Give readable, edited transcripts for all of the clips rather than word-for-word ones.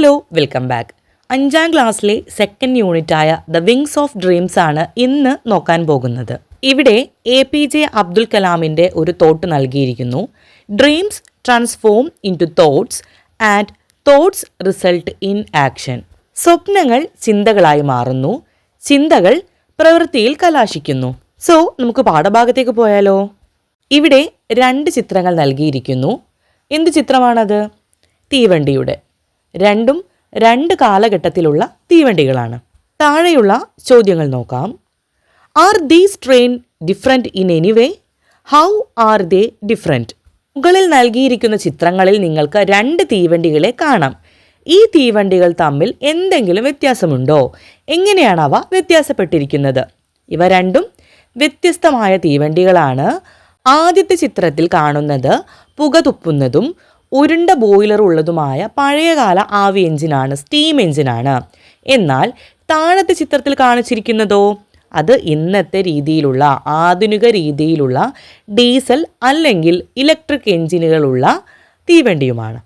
Hello, welcome back. 5ാം ക്ലാസ്സിലെ second യൂണിറ്റായ ദ വിങ്സ് ഓഫ് ഡ്രീംസ് ആണ് ഇന്ന് നോക്കാൻ പോകുന്നത്. ഇവിടെ APJ അബ്ദുൽ കലാമിൻ്റെ ഒരു തോട്ട് നൽകിയിരിക്കുന്നു. Dreams transform into thoughts and thoughts result in action. സ്വപ്നങ്ങൾ ചിന്തകളായി മാറുന്നു, ചിന്തകൾ പ്രവൃത്തിയിൽ കലാശിക്കുന്നു. സോ നമുക്ക് പാഠഭാഗത്തേക്ക് പോയാലോ? ഇവിടെ 2 ചിത്രങ്ങൾ നൽകിയിരിക്കുന്നു. എന്ത് ചിത്രമാണത്? തീവണ്ടിയുടെ. രണ്ടും 2 കാലഘട്ടത്തിലുള്ള തീവണ്ടികളാണ്. താഴെയുള്ള ചോദ്യങ്ങൾ നോക്കാം. Are these train different in any way? How are they different? മുകളിൽ നൽകിയിരിക്കുന്ന ചിത്രങ്ങളിൽ നിങ്ങൾക്ക് 2 തീവണ്ടികളെ കാണാം. ഈ തീവണ്ടികൾ തമ്മിൽ എന്തെങ്കിലും വ്യത്യാസമുണ്ടോ? എങ്ങനെയാണ് അവ വ്യത്യാസപ്പെട്ടിരിക്കുന്നത്? ഇവ രണ്ടും വ്യത്യസ്തമായ തീവണ്ടികളാണ്. ആദ്യത്തെ ചിത്രത്തിൽ കാണുന്നത് പുക തുപ്പുന്നതും ഉരുണ്ട ബോയിലർ ഉള്ളതുമായ പഴയകാല ആവി എഞ്ചിനാണ്, സ്റ്റീം എഞ്ചിനാണ്. എന്നാൽ താഴത്തെ ചിത്രത്തിൽ കാണിച്ചിരിക്കുന്നതോ അത് ഇന്നത്തെ രീതിയിലുള്ള ആധുനിക രീതിയിലുള്ള ഡീസൽ അല്ലെങ്കിൽ ഇലക്ട്രിക് എഞ്ചിനുകളുള്ള തീവണ്ടിയുമാണ്.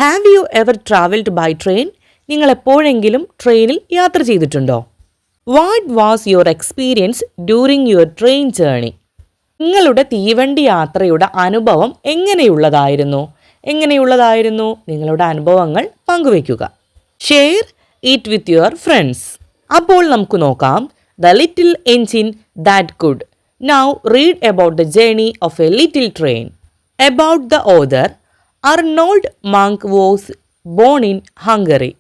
Have you ever travelled by train? നിങ്ങൾ എപ്പോഴെങ്കിലും ട്രെയിനിൽ യാത്ര ചെയ്തിട്ടുണ്ടോ? What was your experience during your train journey? നിങ്ങളുടെ തീവണ്ടി യാത്രയുടെ അനുഭവം എങ്ങനെയുള്ളതായിരുന്നു? നിങ്ങളുടെ അനുഭവങ്ങൾ പങ്കുവയ്ക്കുക. Share it with your friends. അപ്പോൾ നമുക്ക് നോക്കാം. The little engine that could. Now read about the journey of a little train. About the author, Arnold Munk was born in Hungary.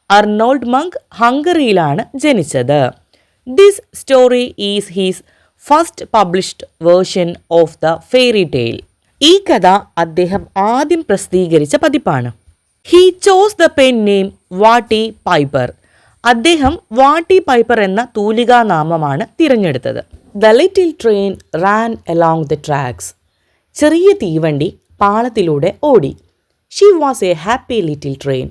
Arnold Munk ഹംഗറിയിലാണ് ജനിച്ചത്. This story is his first published version of the fairy tale. ഈ കഥ അദ്ദേഹം ആദ്യം പ്രസിദ്ധീകരിച്ച പതിപ്പാണ്. He chose the pen name Watty Piper. അദ്ദേഹം Watty Piper എന്ന തൂലികാനാമമാണ് തിരഞ്ഞെടുത്തത്. The little train ran along the tracks. ചെറിയ തീവണ്ടി പാളത്തിലൂടെ ഓടി. She was a happy little train.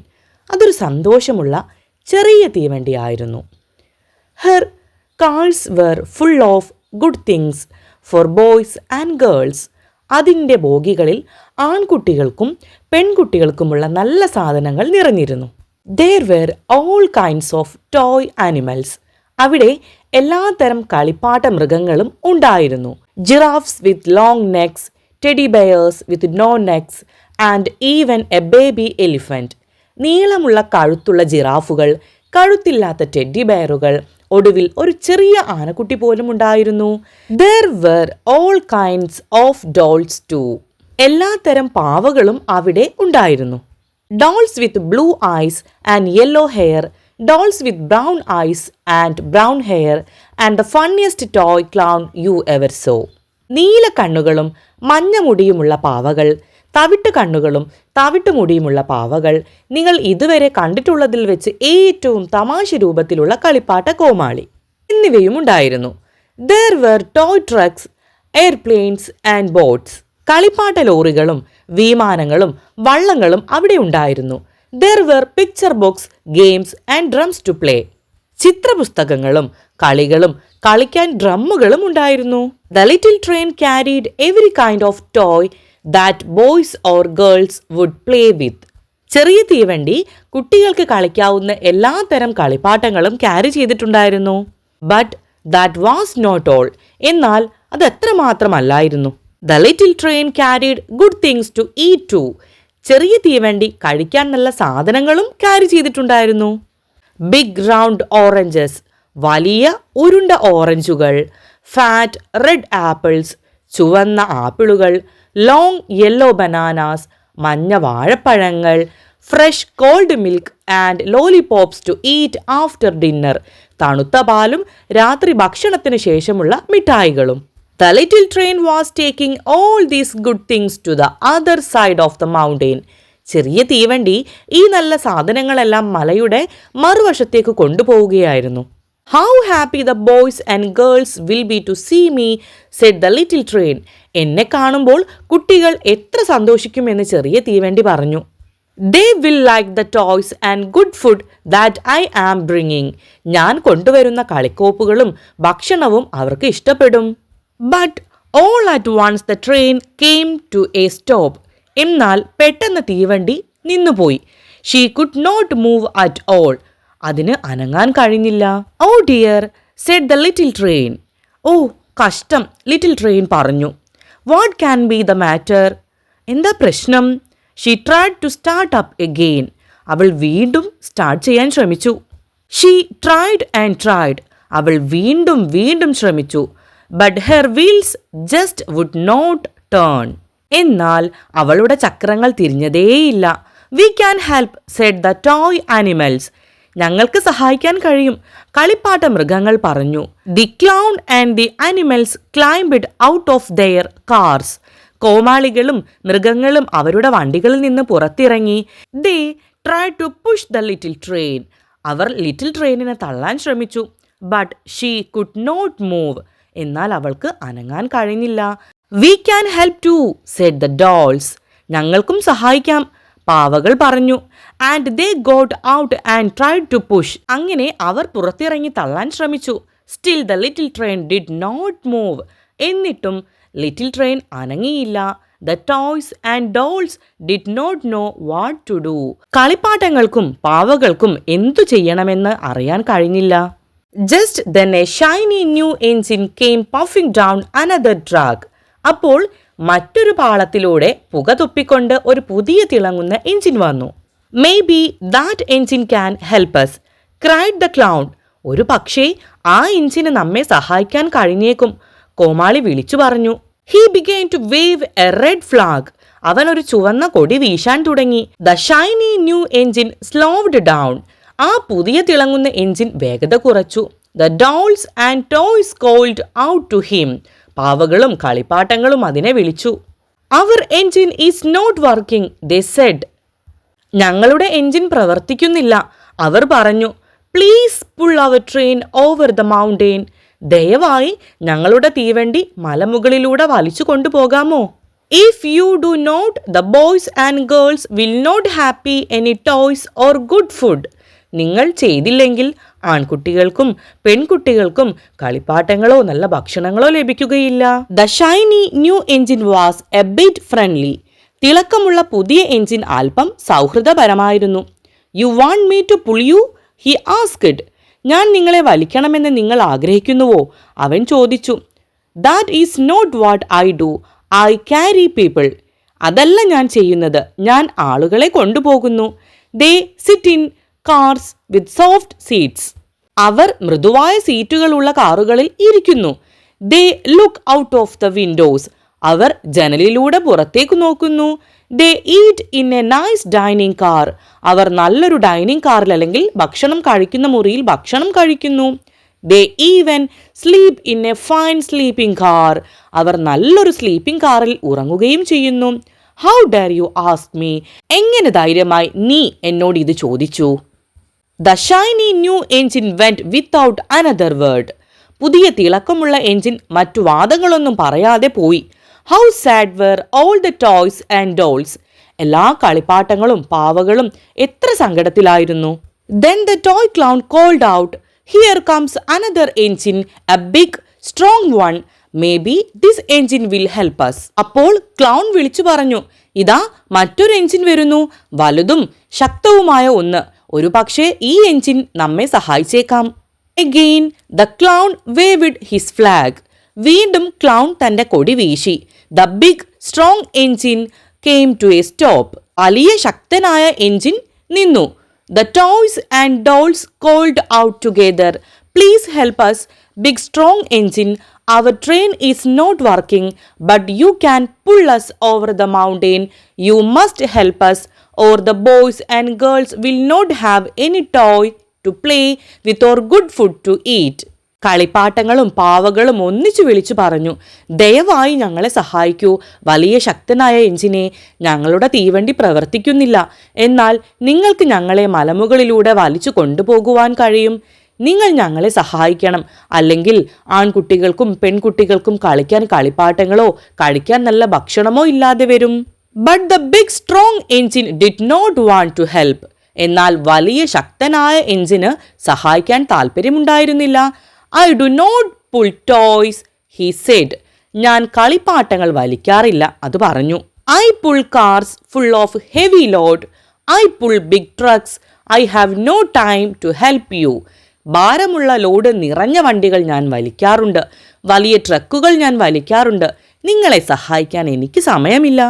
അതൊരു സന്തോഷമുള്ള ചെറിയ തീവണ്ടിയായിരുന്നു. Her cars were full of good things for boys and girls. അതിൻ്റെ ബോഗികളിൽ ആൺകുട്ടികൾക്കും പെൺകുട്ടികൾക്കുമുള്ള നല്ല സാധനങ്ങൾ നിറഞ്ഞിരുന്നു. There were all kinds of toy animals. അവിടെ എല്ലാത്തരം കളിപ്പാട്ട മൃഗങ്ങളും ഉണ്ടായിരുന്നു. Giraffes with long necks, teddy bears with no necks, and even a baby elephant. നീളമുള്ള കഴുത്തുള്ള ജിറാഫുകൾ, കഴുത്തില്ലാത്ത ടെഡി ബെയറുകൾ, ഒടുവിൽ ഒരു ചെറിയ ആനക്കുട്ടി പോലും ഉണ്ടായിരുന്നു. There were all kinds of dolls too. എല്ലാത്തരം പാവകളും അവിടെ ഉണ്ടായിരുന്നു. Dolls with blue eyes and yellow hair, dolls with brown eyes and brown hair, and the funniest toy clown you ever saw. നീല കണ്ണുകളും മഞ്ഞ മുടിയുമുള്ള പാവകൾ, തവിട്ട് കണ്ണുകളും തവിട്ട് മുടിയുമുള്ള പാവകൾ, നിങ്ങൾ ഇതുവരെ കണ്ടിട്ടുള്ളതിൽ വെച്ച് ഏറ്റവും തമാശ രൂപത്തിലുള്ള കളിപ്പാട്ട കോമാളി എന്നിവയും ഉണ്ടായിരുന്നു. There were toy trucks, airplanes and boats. കളിപ്പാട്ട ലോറികളും വിമാനങ്ങളും വള്ളങ്ങളും അവിടെ ഉണ്ടായിരുന്നു. There were picture books, games and drums to play. ചിത്രപുസ്തകങ്ങളും കളികളും കളിക്കാൻ ഡ്രമ്മുകളും ഉണ്ടായിരുന്നു. The little train carried every kind of toy that boys or girls would play with. ചെറിയ തീവണ്ടി കുട്ടികൾക്ക് കളിക്കാവുന്ന എല്ലാത്തരം കളിപ്പാട്ടങ്ങളും ക്യാരി ചെയ്തിട്ടുണ്ടായിരുന്നു. But that was not all. എന്നാൽ അത് എത്രമാത്രമല്ലായിരുന്നു. The little train carried good things to eat too. ചെറിയ തീവണ്ടി കഴിക്കാൻ നല്ല സാധനങ്ങളും ക്യാരി ചെയ്തിട്ടുണ്ടായിരുന്നു. Big round oranges. വലിയ ഉരുണ്ട ഓറഞ്ചുകൾ. Fat red apples. ചുവന്ന ആപ്പിളുകൾ. Long yellow bananas. മഞ്ഞ വാഴപ്പഴങ്ങൾ. Fresh cold milk and lollipops to eat after dinner. തണുത്ത പാലും രാത്രി ഭക്ഷണത്തിന് ശേഷമുള്ള മിഠായികളും. The little train was taking all these good things to the other side of the mountain. ചെറിയ തീവണ്ടി ഈ നല്ല സാധനങ്ങളെല്ലാം മലയുടെ മറുവശത്തേക്ക് കൊണ്ടുപോവുകയായിരുന്നു. How happy the boys and girls will be to see me, said the little train. എന്നെ കാണുമ്പോൾ കുട്ടികൾ എത്ര സന്തോഷിക്കുമെന്ന് ചെറിയ തീവണ്ടി പറഞ്ഞു. They will like the toys and good food that I am bringing. ഞാൻ കൊണ്ടുവരുന്ന കളിക്കോപ്പുകളും ഭക്ഷണവും അവർക്ക് ഇഷ്ടപ്പെടും. But all at once the train came to a stop. എന്നാൽ പെട്ടെന്ന് തീവണ്ടി നിന്നുപോയി. She could not move at all. അതിന് അനങ്ങാൻ കഴിഞ്ഞില്ല. Oh dear said the little train. ഓ കഷ്ടം, ലിറ്റിൽ ട്രെയിൻ പറഞ്ഞു. What can be the matter? എന്താ പ്രശ്നം? She tried to start up again. അവൾ വീണ്ടും സ്റ്റാർട്ട് ചെയ്യാൻ ശ്രമിച്ചു. She tried and tried. അവൾ വീണ്ടും വീണ്ടും ശ്രമിച്ചു. But her wheels just would not turn. എന്നാൽ അവളുടെ ചക്രങ്ങൾ തിരിഞ്ഞതേയില്ല. We can help said the toy animals. ഞങ്ങൾക്ക് സഹായിക്കാൻ കഴിയും, കളിപ്പാട്ട മൃഗങ്ങൾ പറഞ്ഞു. The clown and the animals climbed out of their cars. കോമാളികളും മൃഗങ്ങളും അവരുടെ വണ്ടികളിൽ നിന്ന് പുറത്തിറങ്ങി. They try to push the little train. അവർ ലിറ്റിൽ ട്രെയിനിനെ തള്ളാൻ ശ്രമിച്ചു. But she could not move. എന്നാൽ അവൾക്ക് അനങ്ങാൻ കഴിഞ്ഞില്ല. We can help too said the dolls. ഞങ്ങൾക്കും സഹായിക്കാം, പാവകൾ പറഞ്ഞു. And they got out and tried to push. അങ്ങനെ അവർ പുറത്തിറങ്ങി തള്ളാൻ ശ്രമിച്ചു. Still the little train did not move. എന്നിട്ടും ലിറ്റിൽ ട്രെയിൻ അനങ്ങിയില്ല. The toys and dolls did not know what to do. കളിപ്പാട്ടങ്ങൾക്കും പാവകൾക്കും എന്തു ചെയ്യണമെന്ന് അറിയാൻ കഴിഞ്ഞില്ല. Just then a shiny new engine came puffing down another track. അപ്പോൾ മറ്റൊരു പാളത്തിലൂടെ പുക തുപ്പിക്കൊണ്ട് ഒരു പുതിയ തിളങ്ങുന്ന എൻജിൻ വന്നു. Maybe that engine can help us cried the clown. ഒരു പക്ഷേ ആ എൻജിന് നമ്മെ സഹായിക്കാൻ കഴിഞ്ഞേക്കും, കോമാളി വിളിച്ചു പറഞ്ഞു. He began to wave a red flag. അവൻ ഒരു ചുവന്ന കൊടി വീശാൻ തുടങ്ങി. The shiny new engine slowed down. ആ പുതിയ തിളങ്ങുന്ന എൻജിൻ വേഗത കുറച്ചു. The dolls and toys called out to him. പാവകളും കളിപ്പാട്ടങ്ങളും അതിനെ വിളിച്ചു. Our engine is not working they said. ഞങ്ങളുടെ എൻജിൻ പ്രവർത്തിക്കുന്നില്ല, അവർ പറഞ്ഞു. Please pull our train over the mountain. ദയവായി ഞങ്ങളുടെ തീവണ്ടി മലമുകളിലൂടെ വലിച്ചു കൊണ്ടുപോകാമോ? If you do not the boys and girls will not happy any toys or good food. നിങ്ങൾ ചെയ്തില്ലെങ്കിൽ ആൺകുട്ടികൾക്കും പെൺകുട്ടികൾക്കും കളിപ്പാട്ടങ്ങളോ നല്ല ഭക്ഷണങ്ങളോ ലഭിക്കുകയില്ല. The shiny new engine was a bit friendly. തിളക്കമുള്ള പുതിയ എൻജിൻ അല്പം സൗഹൃദപരമായിരുന്നു. You want me to pull you? He asked. ഞാൻ നിങ്ങളെ വലിക്കണമെന്ന് നിങ്ങൾ ആഗ്രഹിക്കുന്നുവോ? അവൻ ചോദിച്ചു. That is not what I do. I carry people. അതല്ല ഞാൻ ചെയ്യുന്നത്, ഞാൻ ആളുകളെ കൊണ്ടുപോകുന്നു. They sit in cars with soft seats. അവർ മൃദുവായ സീറ്റുകളുള്ള കാറുകളിൽ ഇരിക്കുന്നു. They look out of the windows. അവർ ജനലിലൂടെ പുറത്തേക്ക് നോക്കുന്നു. They eat in a nice dining car. അവർ നല്ലൊരു ഡൈനിങ് കാറിൽ അല്ലെങ്കിൽ ഭക്ഷണം കഴിക്കുന്ന മുറിയിൽ ഭക്ഷണം കഴിക്കുന്നു. They even sleep in a fine sleeping car. അവർ നല്ലൊരു സ്ലീപ്പിംഗ് കാറിൽ ഉറങ്ങുകയും ചെയ്യുന്നു. How dare you ask me? എങ്ങനെ ധൈര്യമായി നീ എന്നോട് ഇത് ചോദിച്ചു? The shiny new engine went without another word. പുതിയ തിളക്കമുള്ള എൻജിൻ മറ്റു വാദങ്ങളൊന്നും പറയാതെ പോയി. How sad were all the toys and dolls. എല്ലാ കളിപ്പാട്ടങ്ങളും പാവകളും എത്ര സങ്കടത്തിലായിരുന്നു. Then the toy clown called out. Here comes another engine, a big strong one. Maybe this engine will help us. അപ്പോൾ ക്ലൗൺ വിളിച്ചു പറഞ്ഞു, ഇതാ മറ്റൊരു എൻജിൻ വരുന്നു, വലുതും ശക്തവുമായ ഒന്ന്. ഒരു പക്ഷേ ഈ എൻജിൻ നമ്മെ സഹായിച്ചേക്കാം. Again the clown waved his flag. വീണ്ടും ക്ലൗൺ തന്റെ കൊടി വീശി. The big strong engine came to a stop. വലിയ ശക്തനായ എൻജിൻ നിന്നു. The toys and dolls called out together. Please help us, big strong engine. Our train is not working, but you can pull us over the mountain. You must help us, or the boys and girls will not have any toy to play with or good food to eat. കളിപ്പാട്ടങ്ങളും പാവകളും ഒന്നിച്ചു വിളിച്ചു പറഞ്ഞു, ദയവായി ഞങ്ങളെ സഹായിക്കൂ. വലിയ ശക്തനായ എഞ്ചിനെ, ഞങ്ങളുടെ തീവണ്ടി പ്രവർത്തിക്കുന്നില്ല. എന്നാൽ നിങ്ങൾക്ക് ഞങ്ങളെ മലമുകളിലൂടെ വലിച്ചു കൊണ്ടുപോകുവാൻ കഴിയും. നിങ്ങൾ ഞങ്ങളെ സഹായിക്കണം. അല്ലെങ്കിൽ ആൺകുട്ടികൾക്കും പെൺകുട്ടികൾക്കും കളിക്കാൻ കളിപ്പാട്ടങ്ങളോ കഴിക്കാൻ നല്ല ഭക്ഷണമോ ഇല്ലാതെ വരും. But the big strong engine did not want to help. എന്നാൽ വലിയ ശക്തനായ എഞ്ചിന് സഹായിക്കാൻ താല്പര്യമുണ്ടായിരുന്നില്ല. I do not pull toys, he said. ഞാൻ കളിപ്പാട്ടങ്ങൾ വലിക്കാറില്ല, അത് പറഞ്ഞു. I pull cars full of heavy load. I pull big trucks. I have no time to help you. ഭാരമുള്ള ലോഡ് നിറഞ്ഞ വണ്ടികൾ ഞാൻ വലിക്കാറുണ്ട്. വലിയ ട്രക്കുകൾ ഞാൻ വലിക്കാറുണ്ട്. നിങ്ങളെ സഹായിക്കാൻ എനിക്ക് സമയമില്ല.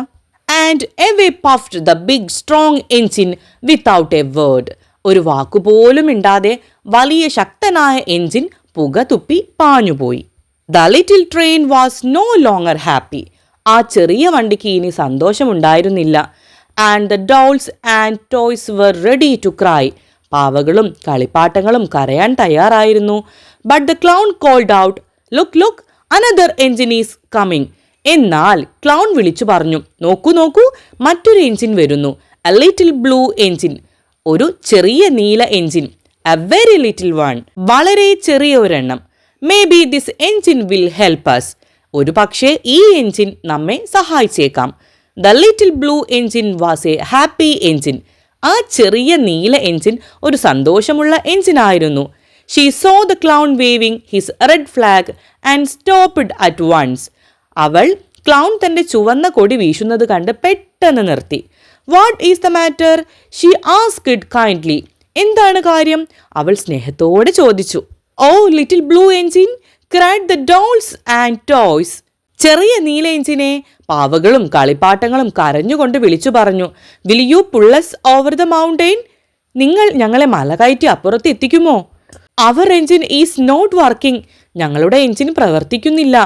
And away puffed the big strong engine without a word. ഒരു വാക്കുപോലും മിണ്ടാതെ വലിയ ശക്തനായ എഞ്ചിൻ പുക തുപ്പി പാഞ്ഞുപോയി. The little train was no longer happy. ആ ചെറിയ വണ്ടിക്ക് ഇനി സന്തോഷമുണ്ടായിരുന്നില്ല. And the dolls and toys were ready to cry. പാവകളും കളിപ്പാട്ടങ്ങളും കരയാൻ തയ്യാറായിരുന്നു. But the clown called out, look, look, another engine is coming. എന്നാൽ ക്ലൗൺ വിളിച്ചു പറഞ്ഞു, നോക്കൂ നോക്കൂ, മറ്റൊരു എഞ്ചിൻ വരുന്നു. A little blue engine. ഒരു ചെറിയ നീല engine. A very little one. വളരെ ചെറിയ ഒരെണ്ണം. Maybe this engine will help us. ഒരു പക്ഷേ ഈ എഞ്ചിൻ നമ്മെ സഹായിച്ചേക്കാം. The little blue engine was a happy engine. ആ ചെറിയ നീല എഞ്ചിൻ ഒരു സന്തോഷമുള്ള എഞ്ചിനായിരുന്നു. She saw the clown waving his red flag and stopped at once. അവൾ ക്ലൗൺ തൻ്റെ ചുവന്ന കൊടി വീശുന്നത് കണ്ട് പെട്ടെന്ന് നിർത്തി. What is the matter? She asked kindly. എന്താണ് കാര്യം? അവൾ സ്നേഹത്തോടെ ചോദിച്ചു. Oh, little blue engine, cried the dolls and toys. ചെറിയ നീല എഞ്ചിനെ പാവകളും കളിപ്പാട്ടങ്ങളും കരഞ്ഞുകൊണ്ട് വിളിച്ചു പറഞ്ഞു. Will you pull us over the mountain? നിങ്ങൾ ഞങ്ങളെ മല കയറ്റി അപ്പുറത്ത് എത്തിക്കുമോ? Our engine is not working. ഞങ്ങളുടെ എഞ്ചിൻ പ്രവർത്തിക്കുന്നില്ല.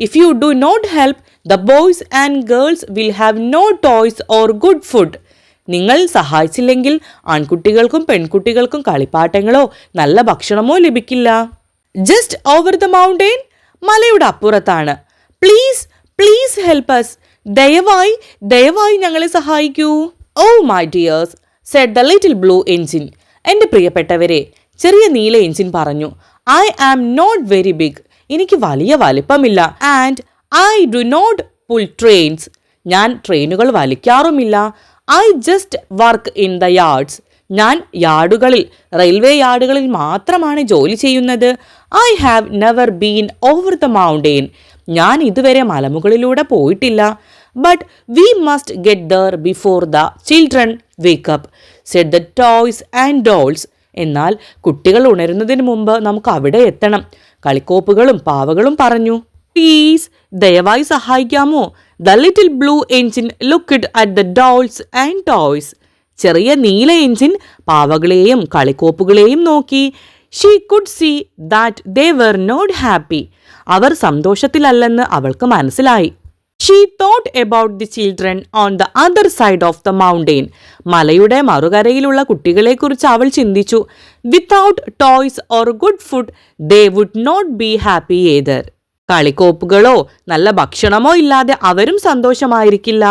If you do not help, the boys and girls will have no toys or good food. നിങ്ങൾ സഹായിച്ചില്ലെങ്കിൽ ആൺകുട്ടികൾക്കും പെൺകുട്ടികൾക്കും കളിപ്പാട്ടങ്ങളോ നല്ല ഭക്ഷണമോ ലഭിക്കില്ല. Just over the mountain? മലയുടെ അപ്പുറത്താണ്. Please, please help us. ദയവായി ഞങ്ങളെ സഹായിക്കൂ. Oh my dears, said the little blue engine. എൻ്റെ പ്രിയപ്പെട്ടവരെ, ചെറിയ നീല എഞ്ചിൻ പറഞ്ഞു. I am not very big. എനിക്ക് വലിയ വലിപ്പമില്ല. And I do not pull trains. ഞാൻ ട്രെയിനുകൾ വലിക്കാറുമില്ല. I just work in the yards. ഞാൻ യാർഡുകളിൽ, റെയിൽവേ യാർഡുകളിൽ മാത്രമാണ് ജോലി ചെയ്യുന്നത്. I have never been over the mountain. ഞാൻ ഇതുവരെ മലമുകളിലൂടെ പോയിട്ടില്ല. But we must get there before the children wake up, said the toys and dolls. എന്നാൽ കുട്ടികൾ ഉണരുന്നതിന് മുമ്പ് നമുക്ക് അവിടെ എത്തണം, കളിക്കോപ്പുകളും പാവകളും പറഞ്ഞു. Please, ദയവായി സഹായിക്കാമോ? The little blue engine looked at the dolls and toys. ചെറിയ നീല എഞ്ചിൻ പാവകളെയും കളിക്കോപ്പുകളെയും നോക്കി. She could see that they were not happy. അവർ സന്തോഷത്തിലല്ലെന്ന് അവൾക്ക് മനസ്സിലായി. She thought about the children on the other side of the mountain. മലയുടെ മറുകരയിലുള്ള കുട്ടികളെക്കുറിച്ച് അവൾ ചിന്തിച്ചു. Without toys or good food, they would not be happy either. കളിക്കോപ്പുകളോ നല്ല ഭക്ഷണമോ ഇല്ലാതെ അവരും സന്തോഷമായിരിക്കില്ല.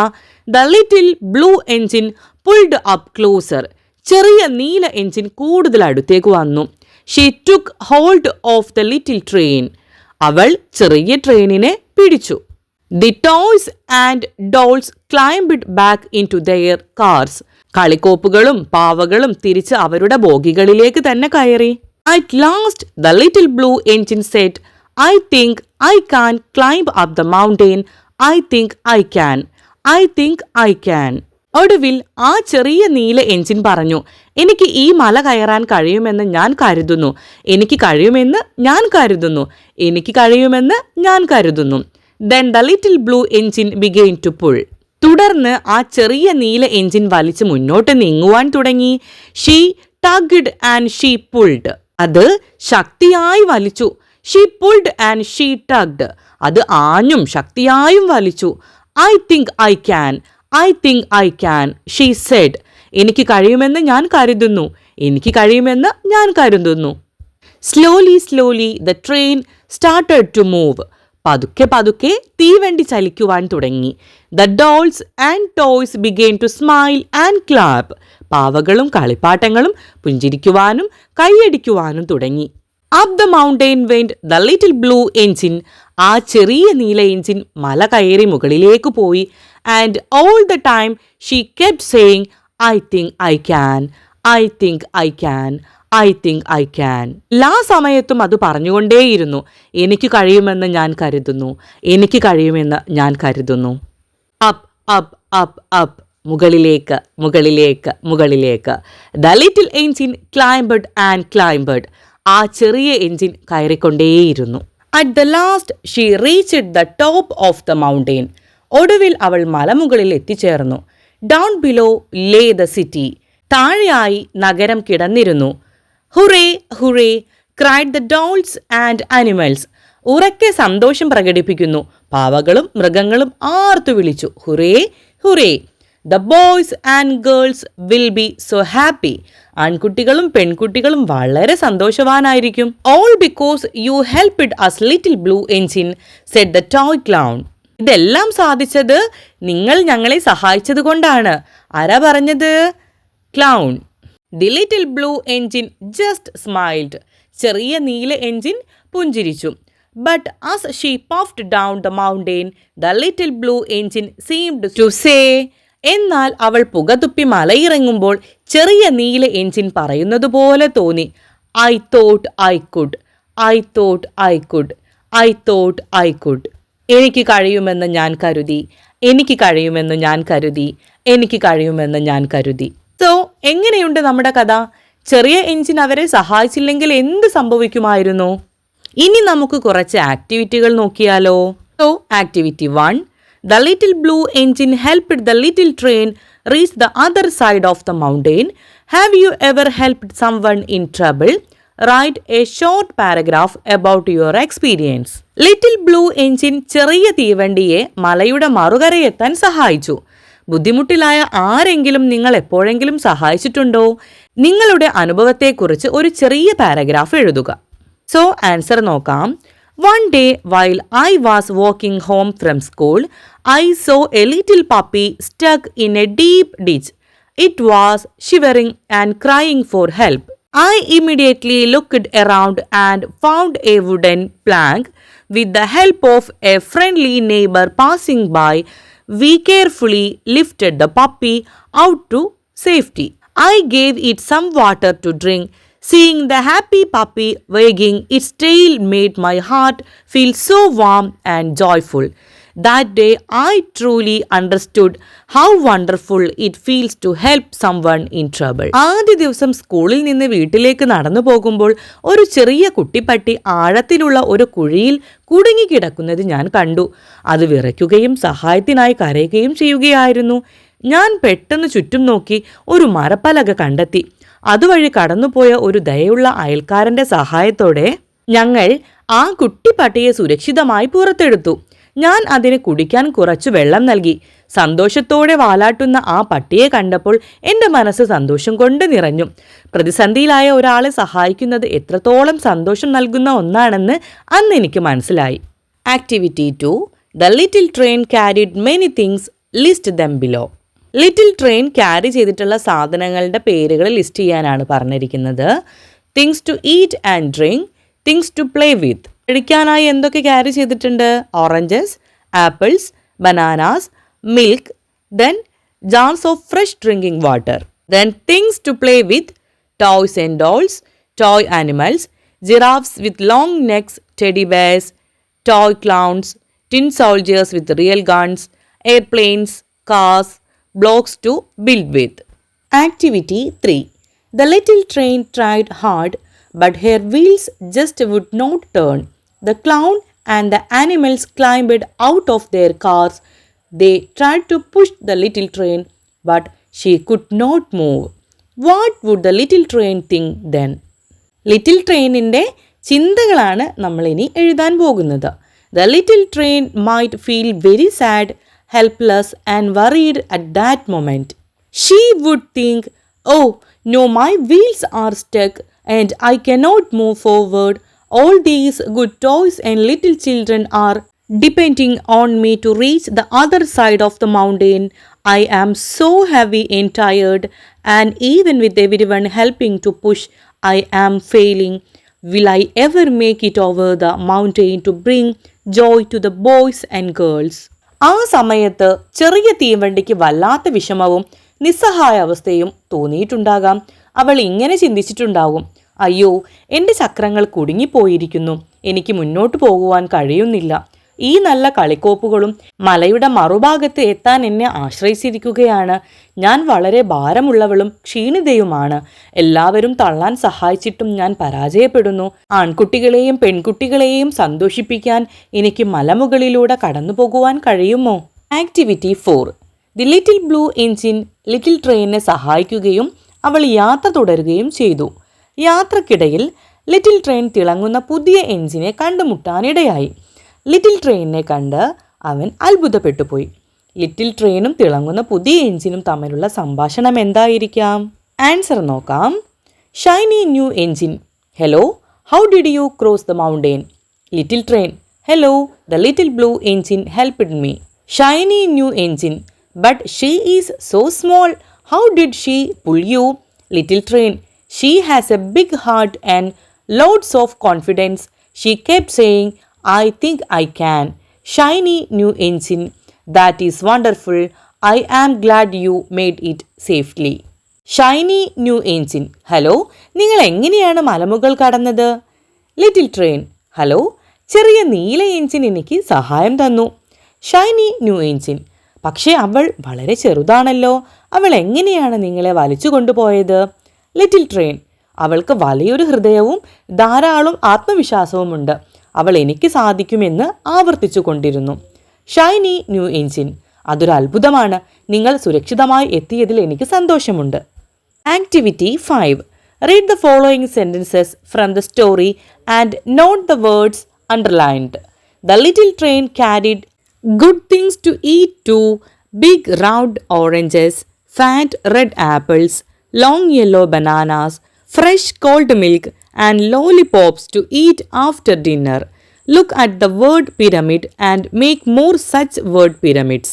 The little blue engine pulled up closer. ചെറിയ നീല എഞ്ചിൻ കൂടുതൽ അടുത്തേക്ക് വന്നു. She took hold of the little train. അവൾ ചെറിയ ട്രെയിനിനെ പിടിച്ചു. The toys and dolls climbed back into their cars. കളിക്കോപ്പുകളും പാവകളും തിരിച്ച് അവരുടെ ബോഗികളിലേക്ക് തന്നെ കയറി. At last, the little blue engine said, I think I can climb up the mountain. I think I can. I think I can. ഒടുവിൽ ആ ചെറിയ നീല engine പറഞ്ഞു, എനിക്ക് ഈ മല കയറാൻ കഴിയുമെന്ന് ഞാൻ കരുതുന്നു. എനിക്ക് കഴിയുമെന്ന് ഞാൻ കരുതുന്നു. എനിക്ക് കഴിയുമെന്ന് ഞാൻ കരുതുന്നു. Then the little blue engine began to pull. തുടർന്ന് ആ ചെറിയ നീല എഞ്ചിൻ വലിച്ച് മുന്നോട്ട് നീങ്ങുവാൻ തുടങ്ങി. She tugged and she pulled. അത് ശക്തിയായി വലിച്ചു. She pulled and she tugged. അത് ആഞ്ഞും ശക്തിയായും വലിച്ചു. I think I can. I think I can, she said. എനിക്ക് കഴിയുമെന്ന് ഞാൻ കരുതുന്നു. എനിക്ക് കഴിയുമെന്ന് ഞാൻ കരുതുന്നു. Slowly, the train started to move. പതുക്കെ തീവണ്ടി ചലിക്കുവാൻ തുടങ്ങി. The dolls and toys began to smile and clap. പാവകളും കളിപ്പാട്ടങ്ങളും പുഞ്ചിരിക്കുവാനും കൈയടിക്കുവാനും തുടങ്ങി. Up the mountain went the little blue engine. ആ ചെറിയ നീല എഞ്ചിൻ മല കയറി മുകളിലേക്ക് പോയി. And all the time she kept saying, I think I can. I think I can. I think I can. എല്ലാ സമയത്തും അത് പറഞ്ഞുകൊണ്ടേയിരുന്നു. എനിക്ക് കഴിയുമെന്ന് ഞാൻ കരുതുന്നു. എനിക്ക് കഴിയുമെന്ന് ഞാൻ കരുതുന്നു. Up, up, up, up. മുകളിലേക്ക് മുകളിലേക്ക് മുകളിലേക്ക്. The little engine climbed and climbed. ആ ചെറിയ എൻജിൻ കയറിക്കൊണ്ടേയിരുന്നു. At the last she reached the top of the mountain. ഒടുവിൽ അവൾ മലമുകളിൽ എത്തിച്ചേർന്നു. Down below lay the city. താഴെയായി നഗരം കിടന്നിരുന്നു. Hurray hurray cried the dolls and animals. ഉറക്കെ സന്തോഷം പ്രകടിപ്പിക്കുന്നു. പാവകളും മൃഗങ്ങളും ആർത്തു വിളിച്ചു, hurray hurray. The boys and girls will be so happy. ആൺകുട്ടികളും പെൺകുട്ടികളും വളരെ സന്തോഷവാനായിരിക്കും. All because you helped us little blue engine said the toy clown. ഇതെല്ലാം സാധിച്ചത് നിങ്ങൾ ഞങ്ങളെ സഹായിച്ചത് കൊണ്ടാണ്. ആരാ പറഞ്ഞത്? Clown. The little blue engine just smiled. ചെറിയ നീല എൻജിൻ പുഞ്ചിരിച്ചു. But as she puffed down the mountain the little blue engine seemed to say. എന്നാൽ അവൾ പുകതുപ്പി മലയിറങ്ങുമ്പോൾ ചെറിയ നീല എൻജിൻ പറയുന്നത് പോലെ തോന്നി, I thought I could, I thought I could, I thought I could. എനിക്ക് കഴിയുമെന്ന് ഞാൻ കരുതി, എനിക്ക് കഴിയുമെന്ന് ഞാൻ കരുതി, എനിക്ക് കഴിയുമെന്ന് ഞാൻ കരുതി. സോ എങ്ങനെയുണ്ട് നമ്മുടെ കഥ? ചെറിയ എൻജിൻ അവരെ സഹായിച്ചില്ലെങ്കിൽ എന്ത് സംഭവിക്കുമായിരുന്നു? ഇനി നമുക്ക് കുറച്ച് ആക്ടിവിറ്റികൾ നോക്കിയാലോ? So activity 1. The little blue engine helped the little train reach the other side of the mountain. Have you ever helped someone in trouble? Write a short paragraph about your experience. Little blue engine ചെറിയ തീവണ്ടിയെ മലയുടെ മറുകരയെത്താൻ സഹായിച്ചു. ബുദ്ധിമുട്ടിലായ ആരെങ്കിലും നിങ്ങൾ എപ്പോഴെങ്കിലും സഹായിച്ചിട്ടുണ്ടോ? നിങ്ങളുടെ അനുഭവത്തെക്കുറിച്ച് ഒരു ചെറിയ paragraph എഴുതുക. സോ ആൻസർ നോക്കാം. One day while I was walking home from school, I saw a little puppy stuck in a deep ditch. It was shivering and crying for help. I immediately looked around and found a wooden plank. With the help of a friendly neighbor passing by, we carefully lifted the puppy out to safety. I gave it some water to drink. Seeing the happy puppy wagging its tail made my heart feel so warm and joyful. That day I truly understood how wonderful it feels to help someone in trouble. ആദ്യ ദിവസം സ്കൂളിൽ നിന്ന് വീട്ടിലേക്ക് നടന്നു പോകുമ്പോൾ ഒരു ചെറിയ കുട്ടിപ്പട്ടി ആഴത്തിലുള്ള ഒരു കുഴിയിൽ കുടുങ്ങിക്കിടക്കുന്നത് ഞാൻ കണ്ടു. അത് വിറയ്ക്കുകയും സഹായത്തിനായി കരയുകയും ചെയ്യുകയായിരുന്നു. ഞാൻ പെട്ടെന്ന് ചുറ്റും നോക്കി ഒരു മരപ്പലക കണ്ടെത്തി. അതുവഴി കടന്നുപോയ ഒരു ദയുള്ള അയൽക്കാരൻ്റെ സഹായത്തോടെ ഞങ്ങൾ ആ കുട്ടിപ്പട്ടിയെ സുരക്ഷിതമായി പുറത്തെടുത്തു. ഞാൻ അതിന് കുടിക്കാൻ കുറച്ചു വെള്ളം നൽകി. സന്തോഷത്തോടെ വാലാട്ടുന്ന ആ പട്ടിയെ കണ്ടപ്പോൾ എൻ്റെ മനസ്സ് സന്തോഷം കൊണ്ട് നിറഞ്ഞു. പ്രതിസന്ധിയിലായ ഒരാളെ സഹായിക്കുന്നത് എത്രത്തോളം സന്തോഷം നൽകുന്ന ഒന്നാണെന്ന് അന്ന് എനിക്ക് മനസ്സിലായി. Activity 2. The little train carried many things. List them below. Little train carry ചെയ്തിട്ടുള്ള സാധനങ്ങളുടെ പേരുകൾ ലിസ്റ്റ് ചെയ്യാനാണ് പറഞ്ഞിരിക്കുന്നത്. Things to eat and drink, things to play with. കഴിക്കാനായി എന്തൊക്കെ ക്യാരി ചെയ്തിട്ടുണ്ട്? Oranges, apples, bananas, milk, then jars of fresh drinking water. Then things to play with, toys and dolls, toy animals, giraffes with long necks, teddy bears, toy clowns, tin soldiers with real guns, airplanes, cars, blocks to build with. Activity 3. The little train tried hard, but her wheels just would not turn. The clown and the animals climbed out of their cars. They tried to push the little train, but she could not move. What would the little train think then? Little ട്രെയിനിൻ്റെ ചിന്തകളാണ് നമ്മളിനി എഴുതാൻ പോകുന്നത്. The little train might feel very sad, helpless and worried at that moment. She would think, oh no, my wheels are stuck and I cannot move forward. All these good toys and little children are depending on me to reach the other side of the mountain. I am so heavy and tired, and even with everyone helping to push, I am failing. Will I ever make it over the mountain to bring joy to the boys and girls? ആ സമയത്ത് ചെറിയ തീവണ്ടിക്ക് വല്ലാത്ത വിഷമവും നിസ്സഹായ അവസ്ഥയും തോന്നിയിട്ടുണ്ടാകാം. അവൾ ഇങ്ങനെ ചിന്തിച്ചിട്ടുണ്ടാകും, അയ്യോ എൻ്റെ ചക്രങ്ങൾ കുടുങ്ങിപ്പോയിരിക്കുന്നു, എനിക്ക് മുന്നോട്ട് പോകുവാൻ കഴിയുന്നില്ല. ഈ നല്ല കളിക്കോപ്പുകളും മലയുടെ മറുഭാഗത്ത് എത്താൻ എന്നെ ആശ്രയിച്ചിരിക്കുകയാണ്. ഞാൻ വളരെ ഭാരമുള്ളവളും ക്ഷീണിതയുമാണ്. എല്ലാവരും തള്ളാൻ സഹായിച്ചിട്ടും ഞാൻ പരാജയപ്പെടുന്നു. ആൺകുട്ടികളെയും പെൺകുട്ടികളെയും സന്തോഷിപ്പിക്കാൻ എനിക്ക് മലമുകളിലൂടെ കടന്നു പോകുവാൻ കഴിയുമോ? Activity 4. The little blue engine little ട്രെയിനിനെ സഹായിക്കുകയും അവൾ യാത്ര തുടരുകയും ചെയ്തു. യാത്രക്കിടയിൽ ലിറ്റിൽ ട്രെയിൻ തിളങ്ങുന്ന പുതിയ എഞ്ചിനെ കണ്ടുമുട്ടാനിടയായി. ലിറ്റിൽ ട്രെയിനിനെ കണ്ട് അവൻ അത്ഭുതപ്പെട്ടുപോയി. ലിറ്റിൽ ട്രെയിനും തിളങ്ങുന്ന പുതിയ എഞ്ചിനും തമ്മിലുള്ള സംഭാഷണം എന്തായിരിക്കാം? ആൻസർ നോക്കാം. Shiny new engine: hello, how did you cross the mountain? Little train: hello, the little blue engine helped me. Shiny new engine: but she is so small, how did she pull you? Little train: she has a big heart and loads of confidence. She kept saying, I think I can. Shiny new engine: that is wonderful. I am glad you made it safely. Shiny new engine: hello, നിങ്ങൾ എങ്ങനെയാണ് മലമുകൾ കടന്നത്? Little train: hello, ചെറിയ നീല engine എനിക്ക് സഹായം തന്നു. Shiny new engine: പക്ഷേ അവൾ വളരെ ചെറുതാണല്ലോ, അവൾ എങ്ങനെയാണ് നിങ്ങളെ വലിച്ചു കൊണ്ടുപോയത്? ലിറ്റിൽ ട്രെയിൻ: അവൾക്ക് വലിയൊരു ഹൃദയവും ധാരാളം ആത്മവിശ്വാസവുമുണ്ട്. അവൾ എനിക്ക് സാധിക്കുമെന്ന് ആവർത്തിച്ചു കൊണ്ടിരുന്നു. ഷൈനി ന്യൂ എഞ്ചിൻ: അതൊരു അത്ഭുതമാണ്. നിങ്ങൾ സുരക്ഷിതമായി എത്തിയതിൽ എനിക്ക് സന്തോഷമുണ്ട്. Activity 5. Read the following sentences from the story and note the words underlined. The little train carried good things to eat too: big round oranges, fat red apples, long yellow bananas, fresh cold milk, and lollipops to eat after dinner. Look at the word pyramid and make more such word pyramids.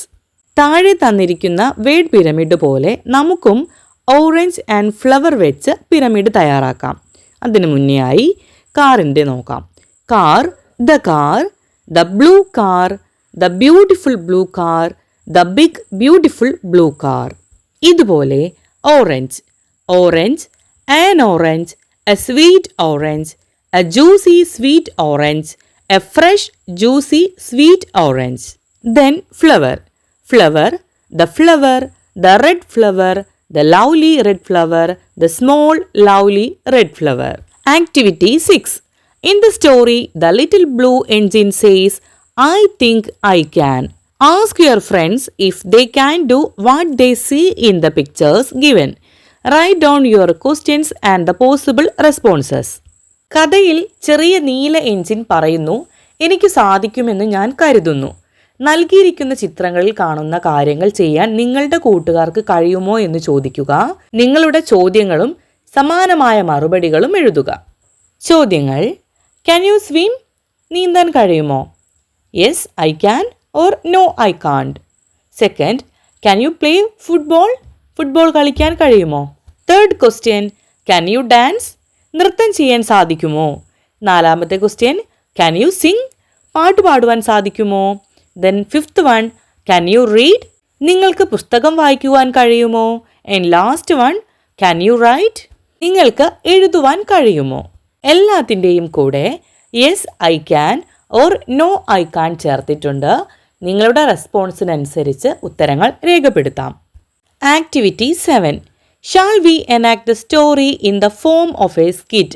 താഴെ തന്നിരിക്കുന്ന word pyramid പോലെ നമുക്കും orange and flower വെച്ച് pyramid തയ്യാറാക്കാം. അതിനു മുന്നെയായി കാറിൻ്റെ നോക്കാം. Car: the car, the blue car, the beautiful blue car, the big beautiful blue car. ഇതുപോലെ orange: orange, an orange, a sweet orange, a juicy sweet orange, a fresh juicy sweet orange. Then flower: flower, the flower, the red flower, the lovely red flower, the small lovely red flower. Activity 6. In the story, the little blue engine says, I think I can. Ask your friends if they can do what they see in the pictures given. Write down your questions and the possible responses. കഥയിൽ ചെറിയ നീല engine പറയുന്നു, എനിക്ക് സാധിക്കുമെന്ന് ഞാൻ കരുതുന്നു. നൽകിയിരിക്കുന്ന ചിത്രങ്ങളിൽ കാണുന്ന കാര്യങ്ങൾ ചെയ്യാൻ നിങ്ങളുടെ കൂട്ടുകാർക്ക് കഴിയുമോ എന്ന് ചോദിക്കുക. നിങ്ങളുടെ ചോദ്യങ്ങളും സമാനമായ മറുപടികളും എഴുതുക. ചോദ്യങ്ങൾ: Can you swim? നീന്താൻ കഴിയുമോ? Yes, I can or no, I can't. Second, can you play football? Football കളിക്കാൻ കഴിയുമോ? Third question, can you dance? നൃത്തം ചെയ്യാൻ സാധിക്കുമോ? നാലാമത്തെ question, can you sing? പാട്ട് പാടുവാൻ സാധിക്കുമോ? Then fifth one, can you read? നിങ്ങൾക്ക് പുസ്തകം വായിക്കുവാൻ കഴിയുമോ? And last one, can you write? നിങ്ങൾക്ക് എഴുതുവാൻ കഴിയുമോ? എല്ലാത്തിൻ്റെയും കൂടെ yes, I can or no, I can't ചേർത്തിട്ടുണ്ട്. നിങ്ങളുടെ റെസ്പോൺസിനനുസരിച്ച് ഉത്തരങ്ങൾ രേഖപ്പെടുത്താം. Activity 7. Shall we enact the story in the form of a skit?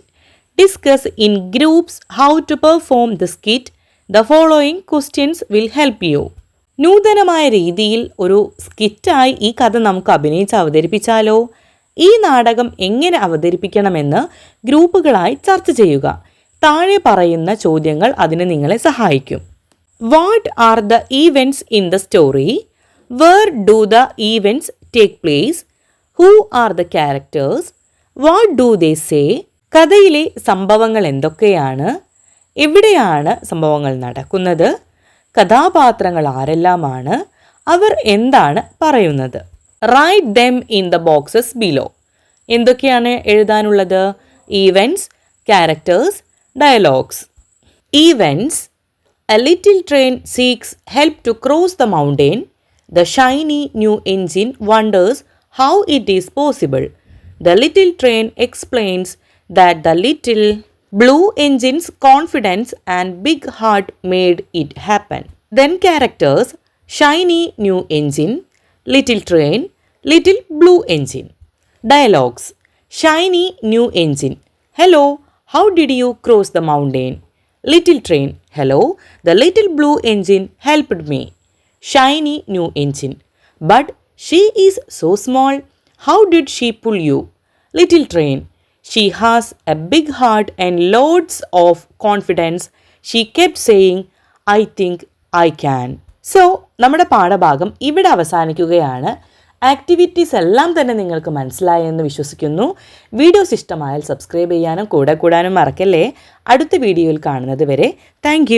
Discuss in groups how to perform the skit. The following questions will help you. നൂതനമായ രീതിയിൽ ഒരു സ്കിറ്റായി ഈ കഥ നമുക്ക് അഭിനയിച്ച് അവതരിപ്പിച്ചാലോ? ഈ നാടകം എങ്ങനെ അവതരിപ്പിക്കണമെന്ന് ഗ്രൂപ്പുകളായി ചർച്ച ചെയ്യുക. താഴെ പറയുന്ന ചോദ്യങ്ങൾ അതിന് നിങ്ങളെ സഹായിക്കും. What are the events in the story? Where do the events take place? Who are the characters? What do they say? കഥയിലെ സംഭവങ്ങൾ എന്തൊക്കെയാണ്? എവിടെയാണ് സംഭവങ്ങൾ നടക്കുന്നത്? കഥാപാത്രങ്ങൾ ആരെല്ലാമാണ്? അവർ എന്താണ് പറയുന്നത്? Write them in the boxes below. എന്തൊക്കെയാണ് എഴുതാനുള്ളത്? Events, characters, dialogues. Events: a little train seeks help to cross the mountain. The shiny new engine wonders how it is possible. The little train explains that the little Blue engine's confidence and big heart made it happen. Then characters: shiny new engine, little train, little blue engine. Dialogues: shiny new engine. Hello, how did you cross the mountain? Little train. Hello, the little blue engine helped me. Shiny new engine. But she is so small. How did she pull you? Little train. She has a big heart and loads of confidence. She kept saying, I think I can. So നമ്മുടെ പാഠഭാഗം ഇവിടെ അവസാനിക്കുകയാണ്. Activities എല്ലാം തന്നെ നിങ്ങൾക്ക് മനസ്സിലായെന്ന് വിശ്വസിക്കുന്നു. Videos ഇഷ്ടമായാൽ സബ്സ്ക്രൈബ് ചെയ്യാനും കൂടെ കൂടാനും മറക്കല്ലേ. അടുത്ത വീഡിയോയിൽ കാണുന്നത് വരെ താങ്ക്